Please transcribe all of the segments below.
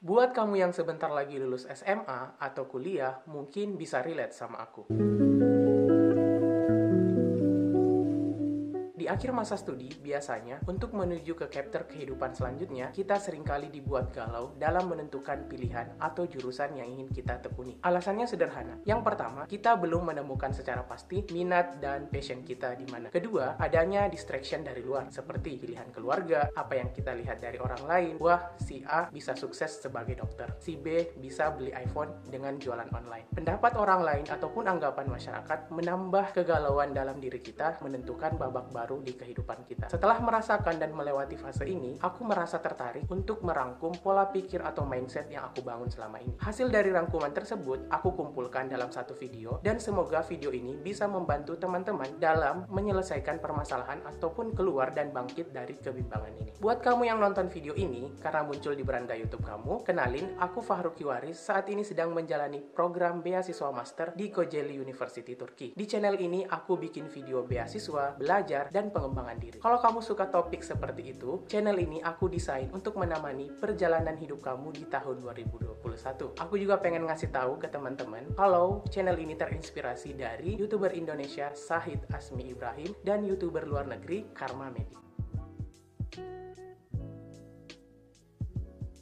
Buat kamu yang sebentar lagi lulus SMA atau kuliah, mungkin bisa relate sama aku. Di akhir masa studi, biasanya, untuk menuju ke chapter kehidupan selanjutnya, kita seringkali dibuat galau dalam menentukan pilihan atau jurusan yang ingin kita tekuni. Alasannya sederhana. Yang pertama, kita belum menemukan secara pasti minat dan passion kita di mana. Kedua, adanya distraction dari luar, seperti pilihan keluarga, apa yang kita lihat dari orang lain. Wah, si A bisa sukses sebagai dokter, si B bisa beli iPhone dengan jualan online. Pendapat orang lain ataupun anggapan masyarakat menambah kegalauan dalam diri kita, menentukan babak baru di kehidupan kita. Setelah merasakan dan melewati fase ini, aku merasa tertarik untuk merangkum pola pikir atau mindset yang aku bangun selama ini. Hasil dari rangkuman tersebut, aku kumpulkan dalam satu video, dan semoga video ini bisa membantu teman-teman dalam menyelesaikan permasalahan ataupun keluar dan bangkit dari kebimbangan ini. Buat kamu yang nonton video ini, karena muncul di beranda YouTube kamu, kenalin, aku Fahruki Waris, saat ini sedang menjalani program beasiswa master di Kocaeli University Turki. Di channel ini, aku bikin video beasiswa, belajar, dan pengembangan diri. Kalau kamu suka topik seperti itu, channel ini aku desain untuk menemani perjalanan hidup kamu di tahun 2021. Aku juga pengen ngasih tahu ke teman-teman kalau channel ini terinspirasi dari YouTuber Indonesia Sahid Asmi Ibrahim dan YouTuber luar negeri Karma Medi.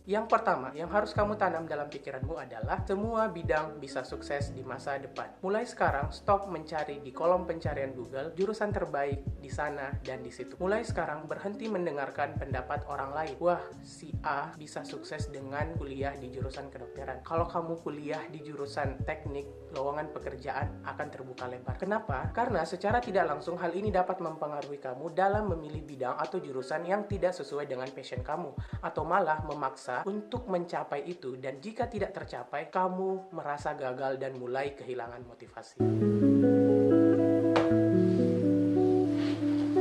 Yang pertama, yang harus kamu tanam dalam pikiranmu adalah semua bidang bisa sukses di masa depan. Mulai sekarang, stop mencari di kolom pencarian Google jurusan terbaik di sana dan di situ. Mulai sekarang, berhenti mendengarkan pendapat orang lain. Wah, si A bisa sukses dengan kuliah di jurusan kedokteran. Kalau kamu kuliah di jurusan teknik, lowongan pekerjaan akan terbuka lebar. Kenapa? Karena secara tidak langsung hal ini dapat mempengaruhi kamu dalam memilih bidang atau jurusan yang tidak sesuai dengan passion kamu, atau malah memaksa untuk mencapai itu, dan jika tidak tercapai, kamu merasa gagal dan mulai kehilangan motivasi.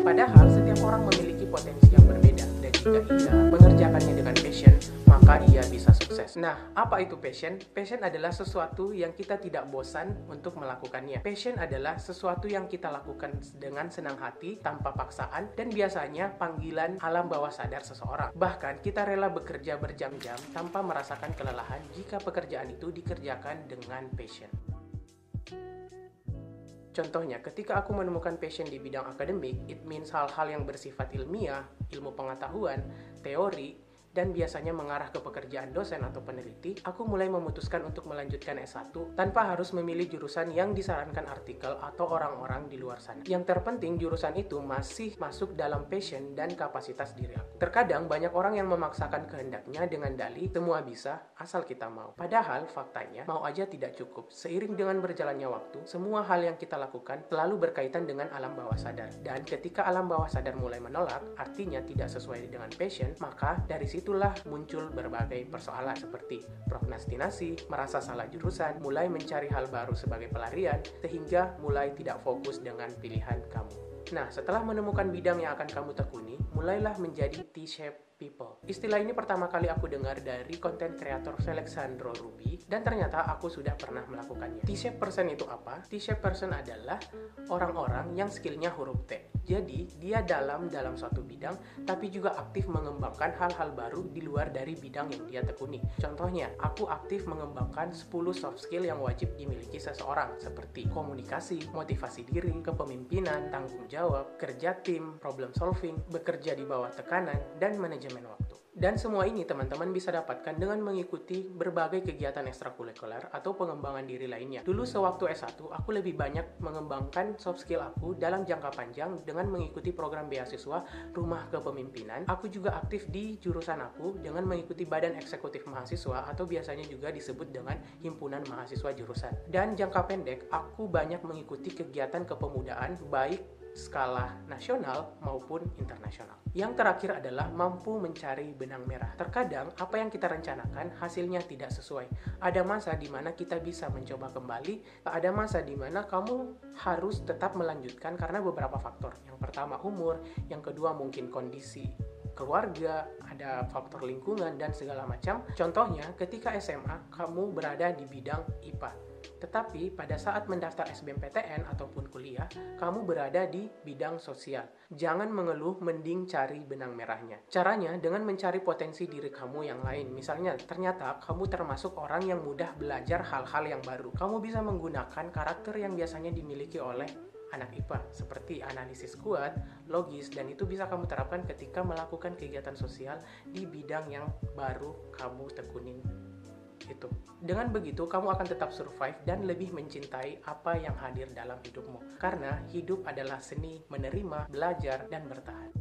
Padahal setiap orang memiliki potensi yang berbeda, dan jika ia mengerjakannya dengan passion, maka ia bisa sukses. Nah, apa itu passion? Passion adalah sesuatu yang kita tidak bosan untuk melakukannya. Passion adalah sesuatu yang kita lakukan dengan senang hati, tanpa paksaan, dan biasanya panggilan alam bawah sadar seseorang. Bahkan, kita rela bekerja berjam-jam tanpa merasakan kelelahan jika pekerjaan itu dikerjakan dengan passion. Contohnya, ketika aku menemukan passion di bidang akademik, it means hal-hal yang bersifat ilmiah, ilmu pengetahuan, teori, dan biasanya mengarah ke pekerjaan dosen atau peneliti, aku mulai memutuskan untuk melanjutkan S1 tanpa harus memilih jurusan yang disarankan artikel atau orang-orang di luar sana. Yang terpenting, jurusan itu masih masuk dalam passion dan kapasitas diri aku. Terkadang, banyak orang yang memaksakan kehendaknya dengan dalih, semua bisa, asal kita mau. Padahal, faktanya, mau aja tidak cukup. Seiring dengan berjalannya waktu, semua hal yang kita lakukan selalu berkaitan dengan alam bawah sadar. Dan ketika alam bawah sadar mulai menolak, artinya tidak sesuai dengan passion, maka dari situ itulah muncul berbagai persoalan seperti prokrastinasi, merasa salah jurusan, mulai mencari hal baru sebagai pelarian, sehingga mulai tidak fokus dengan pilihan kamu. Nah, setelah menemukan bidang yang akan kamu tekuni, mulailah menjadi T-shaped people. Istilah ini pertama kali aku dengar dari konten kreator Felixandro Ruby, dan ternyata aku sudah pernah melakukannya. T-shaped person itu apa? T-shaped person adalah orang-orang yang skillnya huruf T. Jadi, dia dalam suatu bidang, tapi juga aktif mengembangkan hal-hal baru di luar dari bidang yang dia tekuni. Contohnya, aku aktif mengembangkan 10 soft skill yang wajib dimiliki seseorang, seperti komunikasi, motivasi diri, kepemimpinan, tanggung jawab, kerja tim, problem solving, bekerja di bawah tekanan, dan manajemen waktu. Dan semua ini teman-teman bisa dapatkan dengan mengikuti berbagai kegiatan ekstrakurikuler atau pengembangan diri lainnya. Dulu sewaktu S1, aku lebih banyak mengembangkan soft skill aku dalam jangka panjang dengan mengikuti program beasiswa Rumah Kepemimpinan. Aku juga aktif di jurusan aku dengan mengikuti Badan Eksekutif Mahasiswa atau biasanya juga disebut dengan Himpunan Mahasiswa Jurusan. Dan jangka pendek, aku banyak mengikuti kegiatan kepemudaan baik skala nasional maupun internasional. Yang terakhir adalah mampu mencari benang merah. Terkadang apa yang kita rencanakan hasilnya tidak sesuai. Ada masa di mana kita bisa mencoba kembali, ada masa di mana kamu harus tetap melanjutkan karena beberapa faktor. Yang pertama umur, yang kedua mungkin kondisi keluarga, ada faktor lingkungan dan segala macam. Contohnya ketika SMA kamu berada di bidang IPA. Tetapi pada saat mendaftar SBMPTN ataupun kuliah, kamu berada di bidang sosial. Jangan mengeluh, mending cari benang merahnya. Caranya dengan mencari potensi diri kamu yang lain. Misalnya, ternyata kamu termasuk orang yang mudah belajar hal-hal yang baru. Kamu bisa menggunakan karakter yang biasanya dimiliki oleh anak IPA, seperti analisis kuat, logis, dan itu bisa kamu terapkan ketika melakukan kegiatan sosial di bidang yang baru kamu tekunin itu. Dengan begitu, kamu akan tetap survive dan lebih mencintai apa yang hadir dalam hidupmu. Karena hidup adalah seni menerima, belajar, dan bertahan.